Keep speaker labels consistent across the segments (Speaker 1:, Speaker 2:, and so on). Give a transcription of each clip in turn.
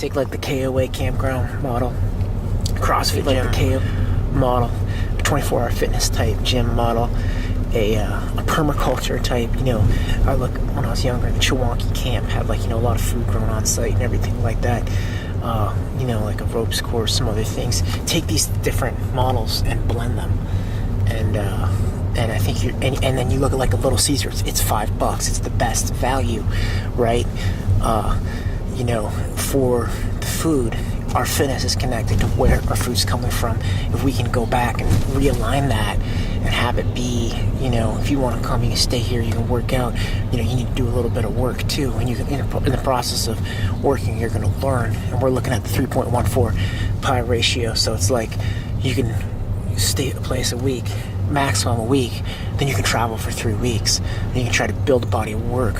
Speaker 1: take like the KOA campground model, CrossFit like the KO model, a 24-hour fitness type gym model, a permaculture type. I look when I was younger, the Chewonki camp had like a lot of food grown on site and everything like that. Like a ropes course, some other things. Take these different models and blend them, and I think and then you look at like a Little Caesars. It's $5. It's the best value, right? For the food, our fitness is connected to where our food's coming from. If we can go back and realign that and have it be, if you want to come, you can stay here, you can work out. You need to do a little bit of work too, and you can, in the process of working, you're going to learn. And we're looking at the 3.14 pi ratio, so it's like you can stay at a place a week, maximum a week, then you can travel for 3 weeks. Then you can try to build a body of work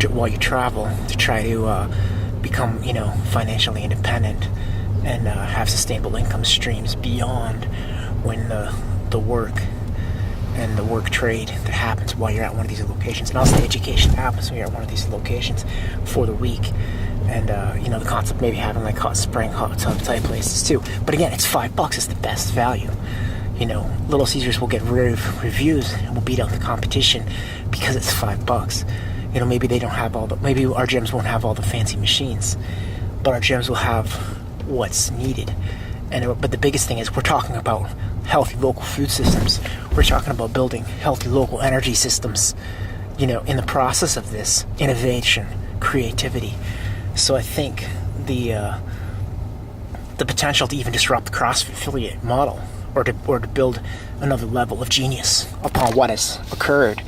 Speaker 1: while you travel to try to become, financially independent and have sustainable income streams beyond when the work and the work trade that happens while you're at one of these locations, and also the education that happens when you're at one of these locations for the week. And the concept maybe having like hot spring, hot tub type places too. But again, it's $5. It's the best value. Little Caesars will get reviews and will beat out the competition because it's $5. Maybe they don't have maybe our gyms won't have all the fancy machines, but our gyms will have what's needed. But the biggest thing is we're talking about healthy local food systems. We're talking about building healthy local energy systems, in the process of this innovation, creativity. So I think the potential to even disrupt the CrossFit affiliate model or to build another level of genius upon what has occurred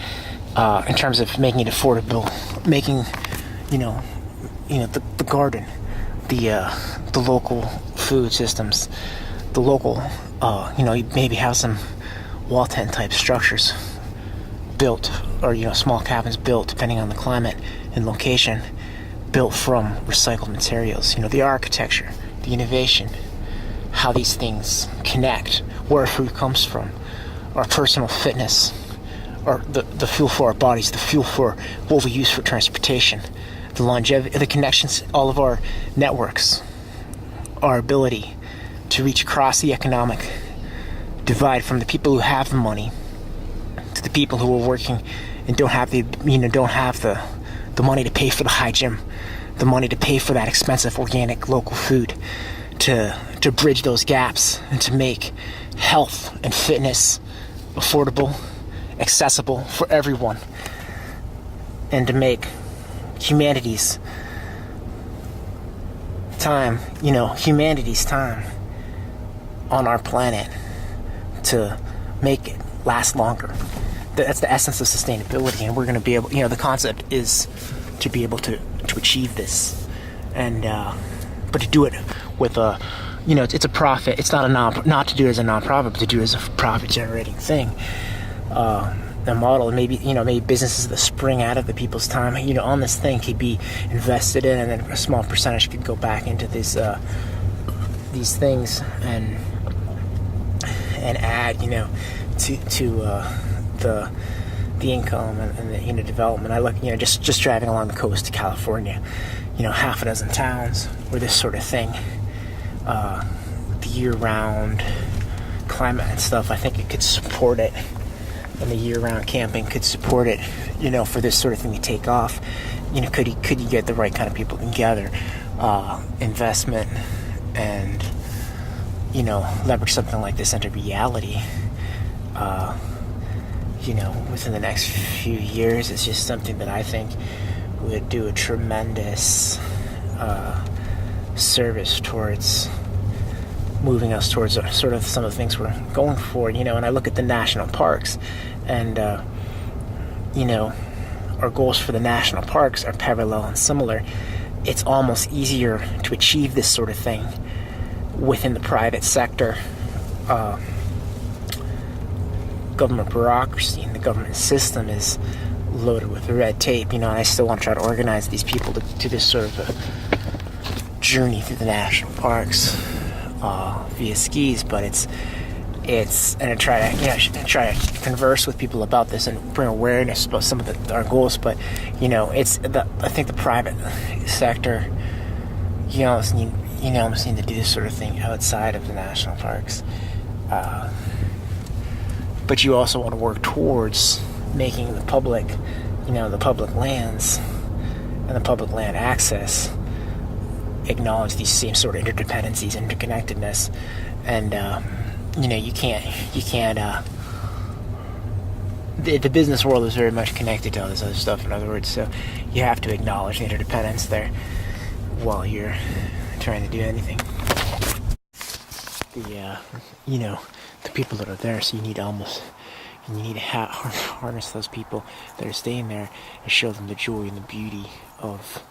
Speaker 1: in terms of making it affordable, making the garden, the local food systems, the local you maybe have some wall tent type structures built, or small cabins built depending on the climate and location, built from recycled materials. The architecture, the innovation, how these things connect, where food comes from, our personal fitness, or the fuel for our bodies, the fuel for what we use for transportation, the longevity, the connections, all of our networks, our ability to reach across the economic divide from the people who have the money to the people who are working and don't have the money to pay for the high gym, the money to pay for that expensive organic local food, to bridge those gaps and to make health and fitness affordable, accessible for everyone, and to make humanity's time on our planet to make it last longer. That's the essence of sustainability, and we're going to be able, the concept is to be able to achieve this, and but to do it with a, it's a profit. It's not to do it as a non-profit, but to do it as a profit-generating thing. The model, maybe businesses that spring out of the people's time, on this thing could be invested in, and then a small percentage could go back into these things and add, to the income and the development. I look, just driving along the coast of California, half a dozen towns where this sort of thing, the year-round climate and stuff, I think it could support it, and the year-round camping could support it, for this sort of thing to take off. Could you get the right kind of people together, investment, and leverage something like this into reality, within the next few years. It's just something that I think would do a tremendous service towards moving us towards sort of some of the things we're going for, and I look at the national parks, and our goals for the national parks are parallel and similar. It's almost easier to achieve this sort of thing within the private sector. Government bureaucracy and the government system is loaded with red tape, and I still want to try to organize these people to this sort of a journey through the national parks via skis. But it's and I try to converse with people about this and bring awareness about some of our goals. But I think the private sector, you almost need to do this sort of thing outside of the national parks. But you also want to work towards making the public lands and the public land access acknowledge these same sort of interdependencies, interconnectedness, and you can't. The business world is very much connected to all this other stuff. In other words, so you have to acknowledge the interdependence there while you're trying to do anything. The people that are there, so you need to harness those people that are staying there and show them the joy and the beauty of,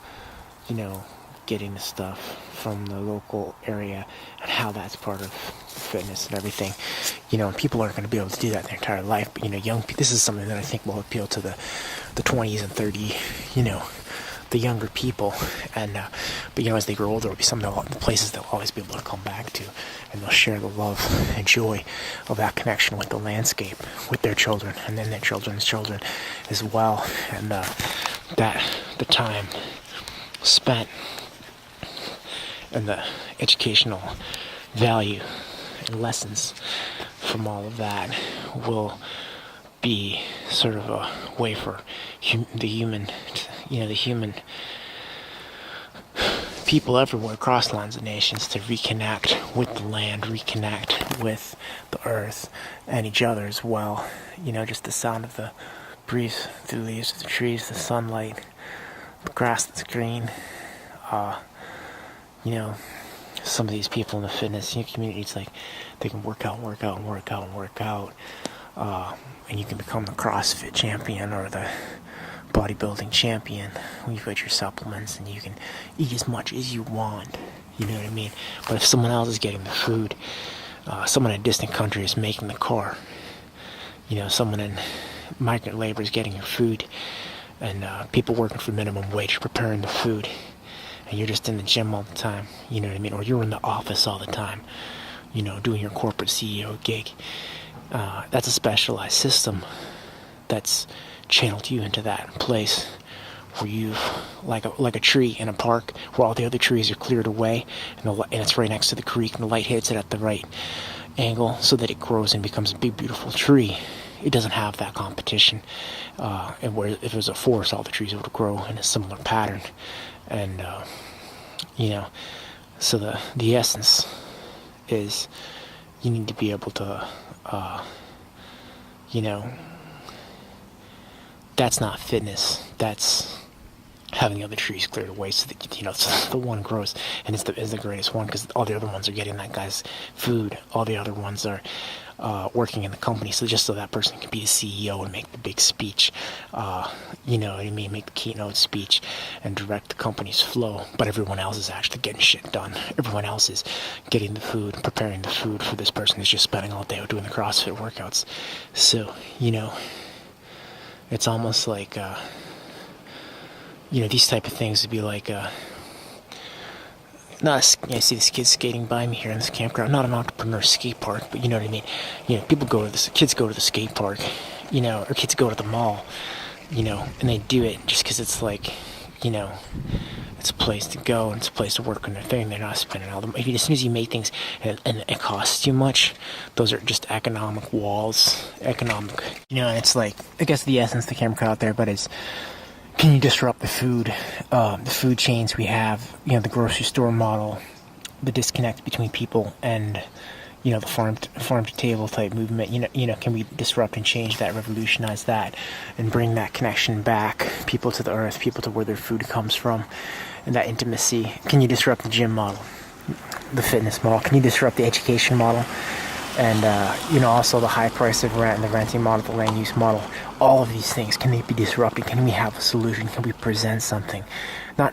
Speaker 1: getting the stuff from the local area and how that's part of fitness and everything. People aren't going to be able to do that their entire life, but this is something that I think will appeal to the 20s and 30, the younger people, and but as they grow older, it'll be some of the places they'll always be able to come back to, and they'll share the love and joy of that connection with the landscape with their children, and then their children's children as well, and the time spent and the educational value and lessons from all of that will be sort of a way for the human people everywhere across lines of nations to reconnect with the land, reconnect with the earth and each other as well. Just the sound of the breeze through the leaves of the trees, the sunlight, the grass that's green. Some of these people in the fitness community, it's like they can work out, and you can become the CrossFit champion or the bodybuilding champion when you've got your supplements, and you can eat as much as you want, you know what I mean? But if someone else is getting the food, someone in a distant country is making the car, someone in migrant labor is getting your food, and people working for minimum wage are preparing the food, and you're just in the gym all the time, you know what I mean? Or you're in the office all the time, doing your corporate CEO gig. That's a specialized system that's channeled you into that place where you've, like a tree in a park where all the other trees are cleared away, and it's right next to the creek, and the light hits it at the right angle so that it grows and becomes a big, beautiful tree. It doesn't have that competition, and where if it was a forest, all the trees would grow in a similar pattern, and so the essence is you need to be able to that's not fitness, that's having the other trees cleared away so that so the one grows and is the greatest one, because all the other ones are getting that guy's food, all the other ones are working in the company, so that person can be the CEO and make the big speech, make the keynote speech and direct the company's flow, but everyone else is actually getting shit done. Everyone else is getting the food, preparing the food for this person who's just spending all day doing the CrossFit workouts. So it's almost like these type of things would be like I see this kid skating by me here in this campground. Not an entrepreneur skate park, but you know what I mean. Kids go to the skate park, or kids go to the mall, and they do it just because it's like, it's a place to go and it's a place to work on their thing. They're not spending all the money. As soon as you make things and it costs too much, those are just economic walls. And it's like, I guess the essence the camera cut out there, but it's, can you disrupt the food chains we have, the grocery store model, the disconnect between people and, the farm to table type movement, can we disrupt and change that, revolutionize that, and bring that connection back, people to the earth, people to where their food comes from, and that intimacy? Can you disrupt the gym model, the fitness model? Can you disrupt the education model? And, also the high price of rent and the renting model, the land use model? All of these things, can they be disrupted? Can we have a solution? Can we present something?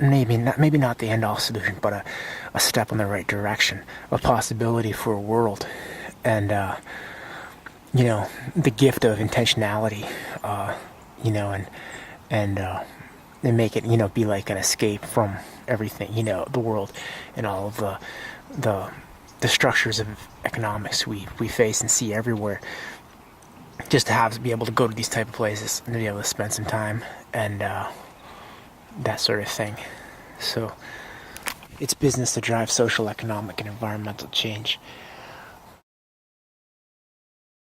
Speaker 1: Maybe not the end-all solution, but a step in the right direction, a possibility for a world, and the gift of intentionality, and make it be like an escape from everything, the world and all of the structures of economics we face and see everywhere. Just to be able to go to these type of places and to be able to spend some time and that sort of thing. So It's business to drive social, economic, and environmental change.